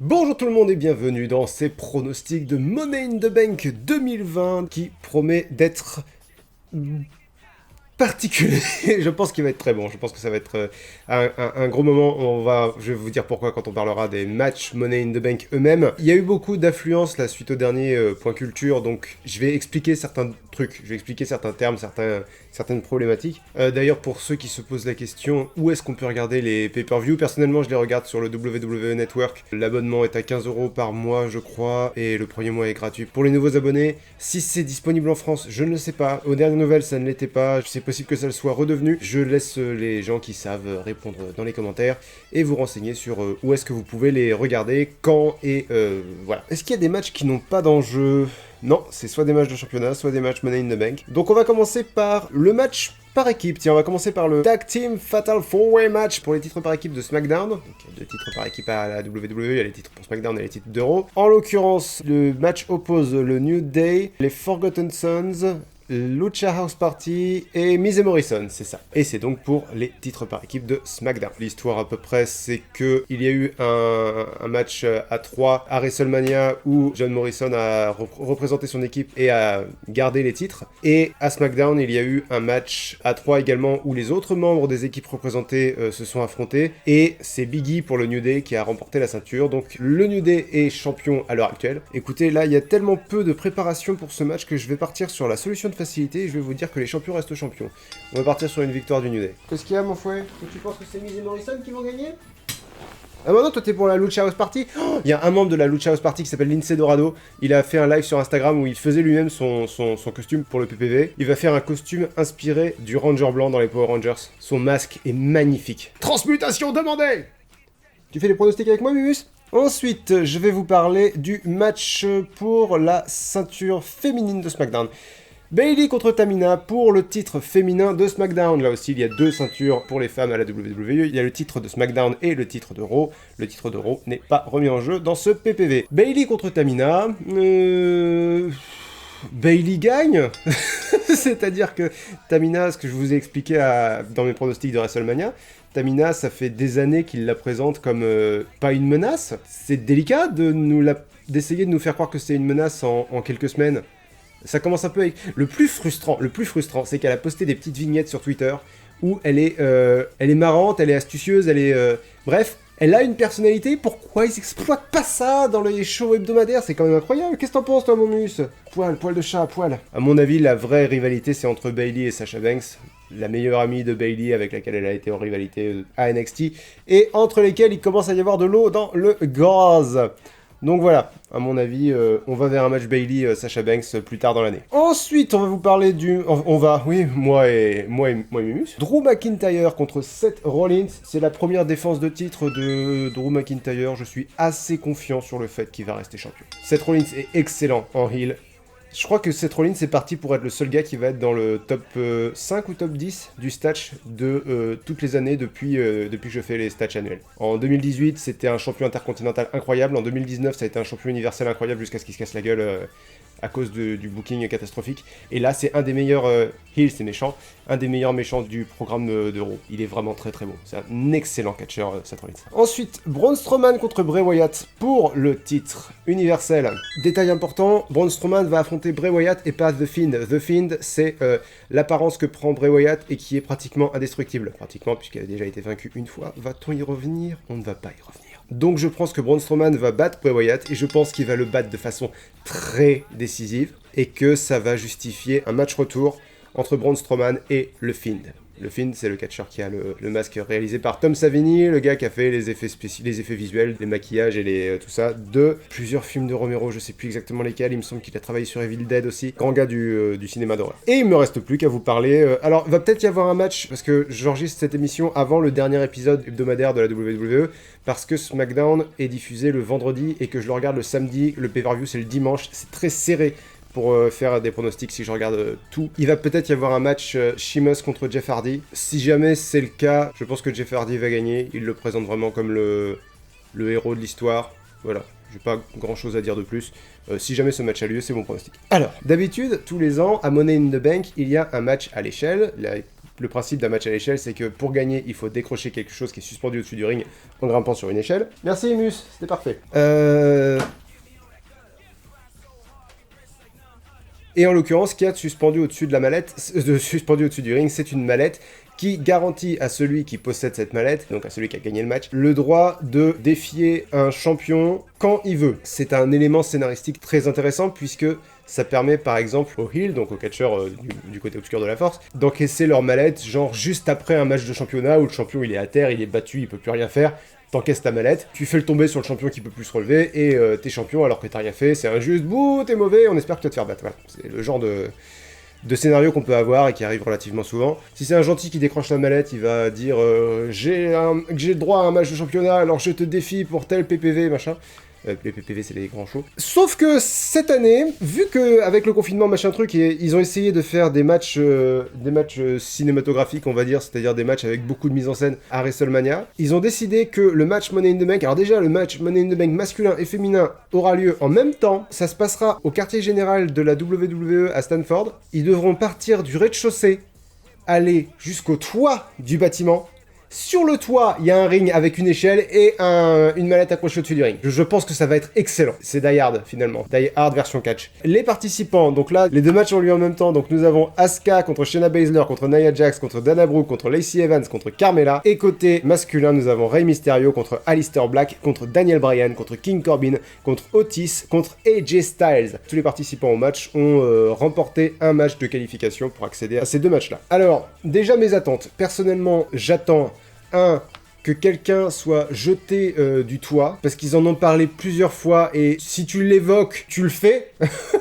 Bonjour tout le monde et bienvenue dans ces pronostics de Money in the Bank 2020 qui promet d'être particulier. Je pense qu'il va être très bon. Je pense que ça va être un gros moment. Je vais vous dire pourquoi quand on parlera des matchs Money in the Bank eux-mêmes. Il y a eu beaucoup d'affluence là suite au dernier point culture, donc je vais expliquer certains trucs, je vais expliquer certains termes, certaines problématiques. D'ailleurs, pour ceux qui se posent la question, où est-ce qu'on peut regarder les pay-per-view? Personnellement, je les regarde sur le WWE Network. L'abonnement est à 15 € par mois, je crois, et le premier mois est gratuit pour les nouveaux abonnés. Si c'est disponible en France, je ne le sais pas. Aux dernières nouvelles, ça ne l'était pas. C'est possible que ça le soit redevenu. Je laisse les gens qui savent répondre dans les commentaires et vous renseigner sur où est-ce que vous pouvez les regarder, quand et voilà. Est-ce qu'il y a des matchs qui n'ont pas d'enjeu? Non, c'est soit des matchs de championnat, soit des matchs Money in the Bank. Donc on va commencer par le match par équipe. Tiens, on va commencer par le Tag Team Fatal 4-Way Match pour les titres par équipe de SmackDown. Donc il y a deux titres par équipe à la WWE, il y a les titres pour SmackDown et les titres d'Euro. En l'occurrence, le match oppose le New Day, les Forgotten Sons, Lucha House Party et Miz et Morrison, c'est ça. Et c'est donc pour les titres par équipe de SmackDown. L'histoire à peu près, c'est que il y a eu un match à 3 à WrestleMania où John Morrison a représenté son équipe et a gardé les titres. Et à SmackDown, il y a eu un match à 3 également où les autres membres des équipes représentées se sont affrontés. Et c'est Big E pour le New Day qui a remporté la ceinture. Donc le New Day est champion à l'heure actuelle. Écoutez, là, il y a tellement peu de préparation pour ce match que je vais partir sur la solution de facilité et je vais vous dire que les champions restent champions. On va partir sur une victoire du New Day. Qu'est-ce qu'il y a, mon fouet? Tu penses que c'est Miz et Morrison qui vont gagner? Ah bah non, toi t'es pour la Lucha House Party. Il y a un membre de la Lucha House Party qui s'appelle Lince Dorado. Il a fait un live sur Instagram où il faisait lui-même son costume pour le PPV. Il va faire un costume inspiré du Ranger blanc dans les Power Rangers. Son masque est magnifique. Transmutation demandée. Tu fais les pronostics avec moi, Mimus? Ensuite, je vais vous parler du match pour la ceinture féminine de SmackDown. Bayley contre Tamina pour le titre féminin de SmackDown. Là aussi, il y a deux ceintures pour les femmes à la WWE. Il y a le titre de SmackDown et le titre de Raw. Le titre de Raw n'est pas remis en jeu dans ce PPV. Bayley contre Tamina. Bayley gagne. C'est-à-dire que Tamina, ce que je vous ai expliqué dans mes pronostics de WrestleMania, Tamina, ça fait des années qu'il la présente comme pas une menace. C'est délicat d'essayer de nous faire croire que c'est une menace en quelques semaines. Ça commence un peu avec... Le plus frustrant, c'est qu'elle a posté des petites vignettes sur Twitter où elle est marrante, elle est astucieuse, bref, elle a une personnalité. Pourquoi ils exploitent pas ça dans les shows hebdomadaires? C'est quand même incroyable. Qu'est-ce que t'en penses, toi, mon mus? Poil de chat, poil. À mon avis, la vraie rivalité, c'est entre Bayley et Sasha Banks, la meilleure amie de Bayley avec laquelle elle a été en rivalité à NXT, et entre lesquelles il commence à y avoir de l'eau dans le gaz. Donc voilà, à mon avis, on va vers un match Bayley-Sasha Banks plus tard dans l'année. Ensuite, on va vous parler moi et Mimus. Drew McIntyre contre Seth Rollins. C'est la première défense de titre de Drew McIntyre. Je suis assez confiant sur le fait qu'il va rester champion. Seth Rollins est excellent en heel. Je crois que Seth Rollins est parti pour être le seul gars qui va être dans le top 5 ou top 10 du stats de toutes les années depuis que je fais les stats annuels. En 2018, c'était un champion intercontinental incroyable. En 2019, ça a été un champion universel incroyable jusqu'à ce qu'il se casse la gueule à cause du booking catastrophique. Et là, c'est un des meilleurs heels, c'est méchant, un des meilleurs méchants du programme de Raw. Il est vraiment très très bon. C'est un excellent catcheur, Seth Rollins. Ensuite, Braun Strowman contre Bray Wyatt pour le titre universel. Détail important, Braun Strowman va affronter Bray Wyatt et pas The Fiend. The Fiend, c'est l'apparence que prend Bray Wyatt et qui est pratiquement indestructible. Pratiquement, puisqu'il a déjà été vaincu une fois. Va-t-on y revenir? On ne va pas y revenir. Donc je pense que Braun Strowman va battre Bray Wyatt et je pense qu'il va le battre de façon très décisive et que ça va justifier un match retour entre Braun Strowman et le Fiend. Le Fiend, c'est le catcheur qui a le masque réalisé par Tom Savini, le gars qui a fait les effets visuels, les maquillages et tout ça, de plusieurs films de Romero, je sais plus exactement lesquels, il me semble qu'il a travaillé sur Evil Dead aussi, grand gars du cinéma d'horreur. Et il me reste plus qu'à vous parler, alors va peut-être y avoir un match, parce que j'enregistre cette émission avant le dernier épisode hebdomadaire de la WWE, parce que SmackDown est diffusé le vendredi et que je le regarde le samedi, le pay-per-view c'est le dimanche, c'est très serré pour faire des pronostics si je regarde tout. Il va peut-être y avoir un match Sheamus contre Jeff Hardy. Si jamais c'est le cas, je pense que Jeff Hardy va gagner. Il le présente vraiment comme le héros de l'histoire. Voilà, j'ai pas grand chose à dire de plus. Si jamais ce match a lieu, c'est mon pronostic. Alors, d'habitude, tous les ans, à Money in the Bank, il y a un match à l'échelle. Le principe d'un match à l'échelle, c'est que pour gagner, il faut décrocher quelque chose qui est suspendu au-dessus du ring en grimpant sur une échelle. Merci Emus, c'était parfait. Et en l'occurrence, ce qu'il y a de suspendu au-dessus de la mallette, suspendu au-dessus du ring, c'est une mallette qui garantit à celui qui possède cette mallette, donc à celui qui a gagné le match, le droit de défier un champion quand il veut. C'est un élément scénaristique très intéressant puisque ça permet par exemple aux heels, donc aux catcheurs du côté obscur de la force, d'encaisser leur mallette genre juste après un match de championnat où le champion il est à terre, il est battu, il peut plus rien faire. T'encaisses ta mallette, tu fais le tomber sur le champion qui peut plus se relever, et t'es champion alors que t'as rien fait, c'est injuste, bouh, t'es mauvais, on espère que tu vas te faire battre. Voilà. C'est le genre de scénario qu'on peut avoir et qui arrive relativement souvent. Si c'est un gentil qui décroche la mallette, il va dire j'ai le droit à un match de championnat, alors je te défie pour tel PPV, machin. Les PPV, c'est les grands shows. Sauf que cette année, vu qu'avec le confinement, machin truc, ils ont essayé de faire des matchs cinématographiques, on va dire, c'est-à-dire des matchs avec beaucoup de mise en scène à WrestleMania, ils ont décidé que le match Money in the Bank, alors déjà, le match Money in the Bank masculin et féminin aura lieu en même temps. Ça se passera au quartier général de la WWE à Stanford. Ils devront partir du rez-de-chaussée, aller jusqu'au toit du bâtiment. Sur le toit, il y a un ring avec une échelle et une mallette accrochée au-dessus du ring. Je pense que ça va être excellent. C'est Die Hard, finalement. Die Hard version catch. Les participants, donc là, les deux matchs ont lieu en même temps. Donc nous avons Asuka contre Shayna Baszler, contre Nia Jax, contre Dana Brooke, contre Lacey Evans, contre Carmella. Et côté masculin, nous avons Rey Mysterio contre Aleister Black, contre Daniel Bryan, contre King Corbin, contre Otis, contre AJ Styles. Tous les participants au match ont remporté un match de qualification pour accéder à ces deux matchs-là. Alors, déjà mes attentes. Personnellement, j'attends que quelqu'un soit jeté du toit, parce qu'ils en ont parlé plusieurs fois, et si tu l'évoques, tu le fais,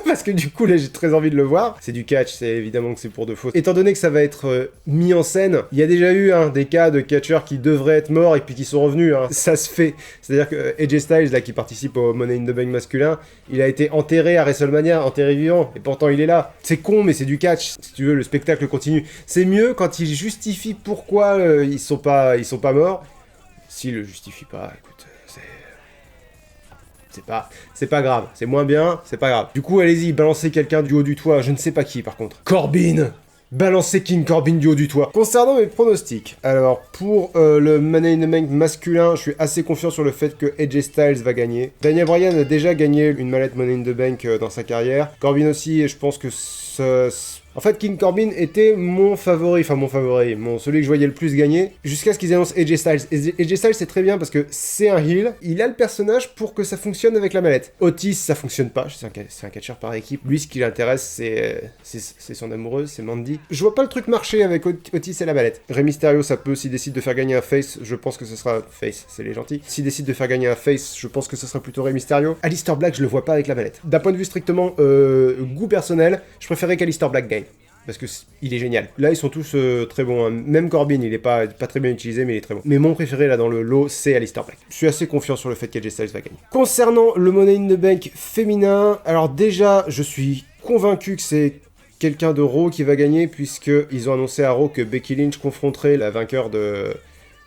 parce que du coup, là, j'ai très envie de le voir. C'est du catch, c'est évidemment que c'est pour de faux. Étant donné que ça va être mis en scène, il y a déjà eu des cas de catcheurs qui devraient être morts et puis qui sont revenus, ça se fait. C'est-à-dire que AJ Styles, là, qui participe au Money in the Bank masculin, il a été enterré à WrestleMania, enterré vivant, et pourtant il est là. C'est con, mais c'est du catch. Si tu veux, le spectacle continue. C'est mieux quand il justifie pourquoi ils sont pas morts. S'il le justifie pas, écoute, c'est pas grave. C'est moins bien, c'est pas grave. Du coup, allez-y, balancez quelqu'un du haut du toit. Je ne sais pas qui, par contre. Corbin! Balancez King Corbin du haut du toit. Concernant mes pronostics, alors pour le Money in the Bank masculin, je suis assez confiant sur le fait que AJ Styles va gagner. Daniel Bryan a déjà gagné une mallette Money in the Bank dans sa carrière. Corbin aussi, et je pense que en fait, King Corbin était mon favori, celui que je voyais le plus gagner, jusqu'à ce qu'ils annoncent AJ Styles. AJ Styles, c'est très bien parce que c'est un heel, il a le personnage pour que ça fonctionne avec la mallette. Otis, ça fonctionne pas, c'est un catcheur par équipe. Lui, ce qui l'intéresse, c'est son amoureuse, c'est Mandy. Je vois pas le truc marcher avec Otis et la mallette. Rey Mysterio, ça peut, s'il décide de faire gagner un face, je pense que ce sera face, c'est les gentils. S'il décide de faire gagner un face, je pense que ce sera plutôt Rey Mysterio. Aleister Black, je le vois pas avec la mallette. D'un point de vue strictement goût personnel, je préférais qu'Aleister Black gagne. Parce que il est génial. Là, ils sont tous très bons. Même Corbin, il est pas très bien utilisé, mais il est très bon. Mais mon préféré, là, dans le lot, c'est Aleister Black. Je suis assez confiant sur le fait qu'AJ Styles va gagner. Concernant le Money in the Bank féminin, alors déjà, je suis convaincu que c'est quelqu'un de Raw qui va gagner, puisqu'ils ont annoncé à Raw que Becky Lynch confronterait la vainqueur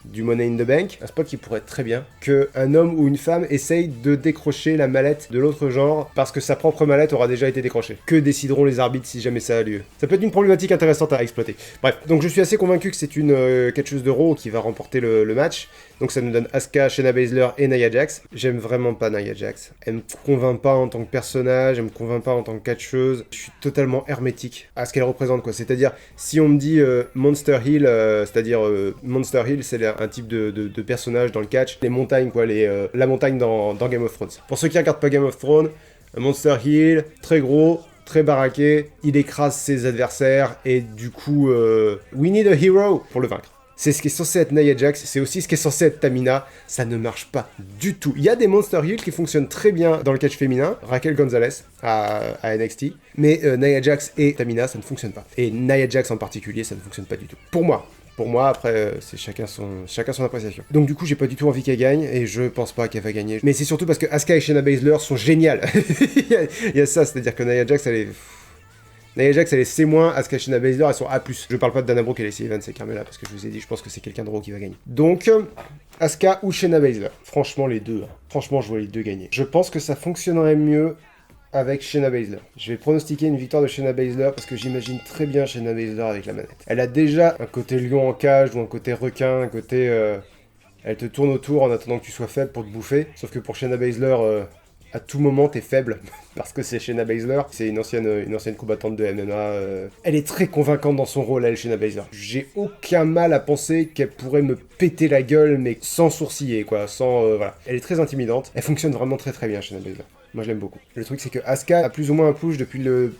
du Money in the Bank, un spot qui pourrait être très bien, qu'un homme ou une femme essaye de décrocher la mallette de l'autre genre parce que sa propre mallette aura déjà été décrochée. Que décideront les arbitres si jamais ça a lieu? Ça peut être une problématique intéressante à exploiter. Bref, donc je suis assez convaincu que c'est une catcheuse de Raw qui va remporter le match. Donc ça nous donne Asuka, Shayna Baszler et Nia Jax. J'aime vraiment pas Nia Jax. Elle me convainc pas en tant que personnage, elle me convainc pas en tant que catcheuse. Je suis totalement hermétique à ce qu'elle représente, quoi. C'est-à-dire, si on me dit Monster Hill, Monster Hill, c'est un type de personnage dans le catch, les montagnes, quoi, la montagne dans Game of Thrones. Pour ceux qui regardent pas Game of Thrones, Monster Hill, très gros, très baraqué, il écrase ses adversaires et du coup, we need a hero pour le vaincre. C'est ce qui est censé être Nia Jax, c'est aussi ce qui est censé être Tamina, ça ne marche pas du tout. Il y a des Monster Heels qui fonctionnent très bien dans le catch féminin, Raquel Gonzalez à NXT, mais Nia Jax et Tamina, ça ne fonctionne pas. Et Nia Jax en particulier, ça ne fonctionne pas du tout. Pour moi, après, c'est chacun son appréciation. Donc du coup, j'ai pas du tout envie qu'elle gagne, et je pense pas qu'elle va gagner. Mais c'est surtout parce que Asuka et Shayna Baszler sont géniales. il y a ça, c'est-à-dire que Nia Jax, elle est C-, Asuka et Shayna Baszler, elles sont A+. Je parle pas de Dana Brooke et Lacey Evans et Carmella, parce que je vous ai dit, je pense que c'est quelqu'un de Raw qui va gagner. Donc, Asuka ou Shayna Baszler. Franchement, les deux. Franchement, je vois les deux gagner. Je pense que ça fonctionnerait mieux avec Shayna Baszler. Je vais pronostiquer une victoire de Shayna Baszler parce que j'imagine très bien Shayna Baszler avec la manette. Elle a déjà un côté lion en cage ou un côté requin, un côté... elle te tourne autour en attendant que tu sois faible pour te bouffer. Sauf que pour Shayna Baszler, à tout moment, t'es faible. Parce que c'est Shayna Baszler. C'est une ancienne combattante de MMA. Elle est très convaincante dans son rôle, elle, Shayna Baszler. J'ai aucun mal à penser qu'elle pourrait me péter la gueule, mais sans sourciller, quoi. Voilà. Elle est très intimidante. Elle fonctionne vraiment très très bien, Shayna Baszler. Moi, je l'aime beaucoup. Le truc, c'est que Asuka a plus ou moins un push depuis le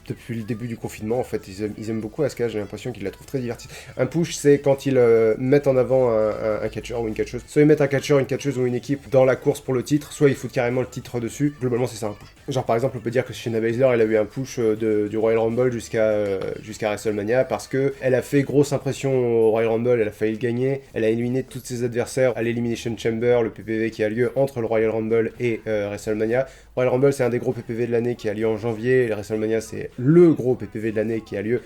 début du confinement, en fait. Ils aiment beaucoup Asuka, j'ai l'impression qu'ils la trouvent très divertissante. Un push, c'est quand ils mettent en avant un catcheur ou une catcheuse. Soit ils mettent un catcheur, une catcheuse ou une équipe dans la course pour le titre, soit ils foutent carrément le titre dessus. Globalement, c'est ça un push. Genre, par exemple, on peut dire que Shayna Baszler, elle a eu un push du Royal Rumble jusqu'à WrestleMania parce que elle a fait grosse impression au Royal Rumble, elle a failli le gagner, elle a éliminé tous ses adversaires à l'Elimination Chamber, le PPV qui a lieu entre le Royal Rumble et WrestleMania. Royal Rumble, c'est un des gros PPV de l'année qui a lieu en janvier, et le WrestleMania, c'est le gros PPV de l'année qui a lieu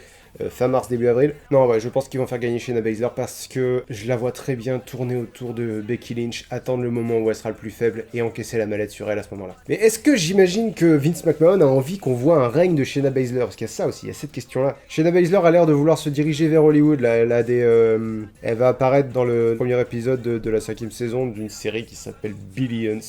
fin mars, début avril. Non, ouais, je pense qu'ils vont faire gagner Shayna Baszler parce que je la vois très bien tourner autour de Becky Lynch, attendre le moment où elle sera le plus faible et encaisser la mallette sur elle à ce moment-là. Mais est-ce que j'imagine que Vince McMahon a envie qu'on voit un règne de Shayna Baszler? Parce qu'il y a ça aussi, il y a cette question-là. Shayna Baszler a l'air de vouloir se diriger vers Hollywood. Là, elle va apparaître dans le premier épisode de la 5e saison d'une série qui s'appelle Billions.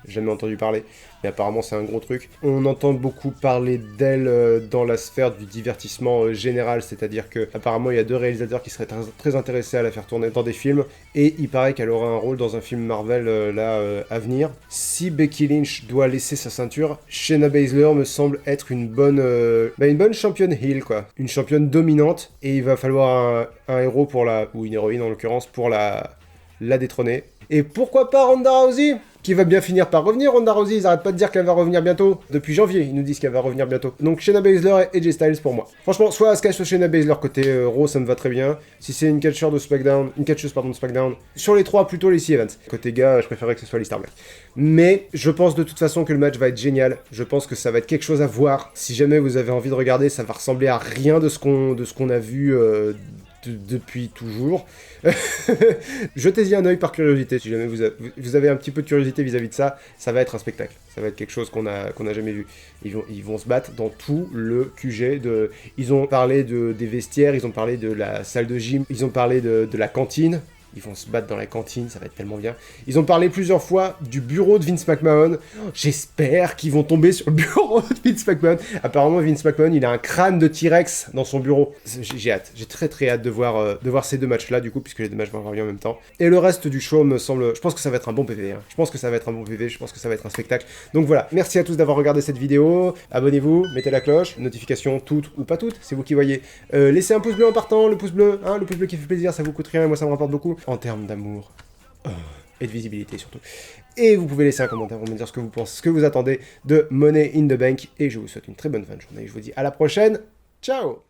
Jamais entendu parler, mais apparemment c'est un gros truc. On entend beaucoup parler d'elle dans la sphère du divertissement général, c'est-à-dire que apparemment il y a 2 réalisateurs qui seraient très intéressés à la faire tourner dans des films, et il paraît qu'elle aura un rôle dans un film Marvel à venir. Si Becky Lynch doit laisser sa ceinture, Shayna Baszler me semble être une bonne championne heel, quoi. Une championne dominante, et il va falloir un héros ou une héroïne en l'occurrence, pour la détrôner. Et pourquoi pas Ronda Rousey, qui va bien finir par revenir. Ronda Rousey, ils arrêtent pas de dire qu'elle va revenir bientôt. Depuis janvier, ils nous disent qu'elle va revenir bientôt. Donc Shayna Baszler et AJ Styles pour moi. Franchement, soit Asuka, soit Shayna Baszler côté Raw, ça me va très bien. Si c'est une catcheuse de SmackDown, sur les 3, plutôt Lacey Evans. Côté gars, je préférerais que ce soit Lister Black. Mais je pense de toute façon que le match va être génial. Je pense que ça va être quelque chose à voir. Si jamais vous avez envie de regarder, ça va ressembler à rien de ce qu'on a vu depuis toujours. Jetez-y un œil par curiosité, si jamais vous avez un petit peu de curiosité vis-à-vis de ça, ça va être un spectacle. Ça va être quelque chose qu'on a jamais vu. Ils vont se battre dans tout le QG. Ils ont parlé des vestiaires, ils ont parlé de la salle de gym, ils ont parlé de la cantine. Ils vont se battre dans la cantine, ça va être tellement bien. Ils ont parlé plusieurs fois du bureau de Vince McMahon. J'espère qu'ils vont tomber sur le bureau de Vince McMahon. Apparemment, Vince McMahon, il a un crâne de T-Rex dans son bureau. J'ai hâte. J'ai très très hâte de voir ces 2 matchs-là, du coup, puisque les 2 matchs vont avoir lieu en même temps. Et le reste du show me semble... Je pense que ça va être un bon PV. Je pense que ça va être un bon PV, je pense que ça va être un spectacle. Donc voilà, merci à tous d'avoir regardé cette vidéo. Abonnez-vous, mettez la cloche, notification toutes ou pas toutes, c'est vous qui voyez. Laissez un pouce bleu en partant, le pouce bleu qui fait plaisir, ça vous coûte rien et moi ça me rapporte beaucoup. En termes d'amour et de visibilité surtout. Et vous pouvez laisser un commentaire pour me dire ce que vous pensez, ce que vous attendez de Money in the Bank. Et je vous souhaite une très bonne fin de journée. Je vous dis à la prochaine. Ciao!